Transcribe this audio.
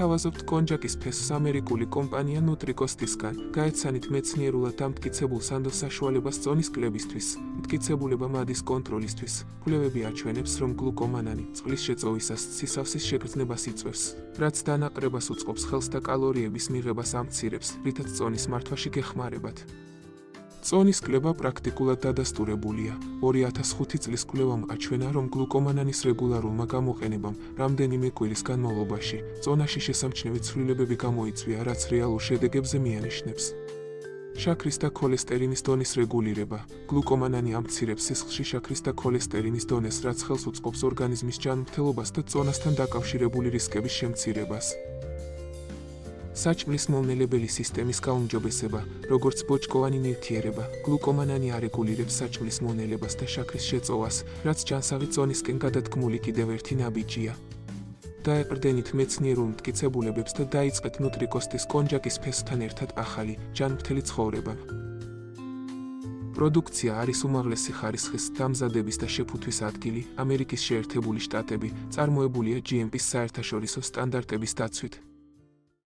გვთავაზობთ კონჯაკის ფესვს ამერიკული კომპანია ნუტრიკოსტისგან. გაეცანით მეცნიერულად დამტკიცებულ სანდოს საშუალებას წონის კლებისთვის, მტკიცებულება მადის კონტროლისთვის. კვლევები აჩვენებს, რომ გლუკომანანი წყლის შეწოვისას სისავსის შეგრძნებას იწვევს, რაც დანაყრებას უწყობს ხელს და კალორიების მიღებას ამცირებს, რითაც წონის მართვაში გეხმარებათ. წონის კლება პრაქტიკულად დადასტურებულია. 2005 წლის კვლევამ აჩვენა, რომ გლუკომანანის რეგულარულმა გამოყენებამ რამდენიმე კვირის განმავლობაში წონაში შესამჩნევი ცვლილებები გამოიწვია, რაც რეალურ შედეგებზე მიანიშნებს. შაქრის და ქოლესტერინის დონის რეგულირება. გლუკომანანი ამცირებს სისხლში შაქრის და ქოლესტერინის დონეს, რაც ხელს უწყობს ორგანიზმის ჯანმრთელობას და წონასთან დაკავშირებული რისკების შემცირებას. საჭმლის მომნელებელი სისტემის გაუმჯობესება, როგორც ბოჭკოვანი ნივთიერება, გლუკომანანი არეგულირებს საჭმლის მონელებას და შაქრის შეწოვას, რაც ჯანსაღი წონისკენ გადადგმული კიდევ ერთი ნაბიჯია. დაეყრდენით მეცნიერულ მტკიცებულებებს და დაიწყეთ ნუტრიკოსტის კონჯაკის ფესვთან ერთად ახალი, ჯანმრთელი ცხოვრება. პროდუქცია არის უმაღლესი ხარისხის დამზადების და შეფუთვის ადგილი, ამერიკის შეერთებული შტატები, წარმოებულია GMP-ს საერთაშორისო სტანდარტების დაცვით.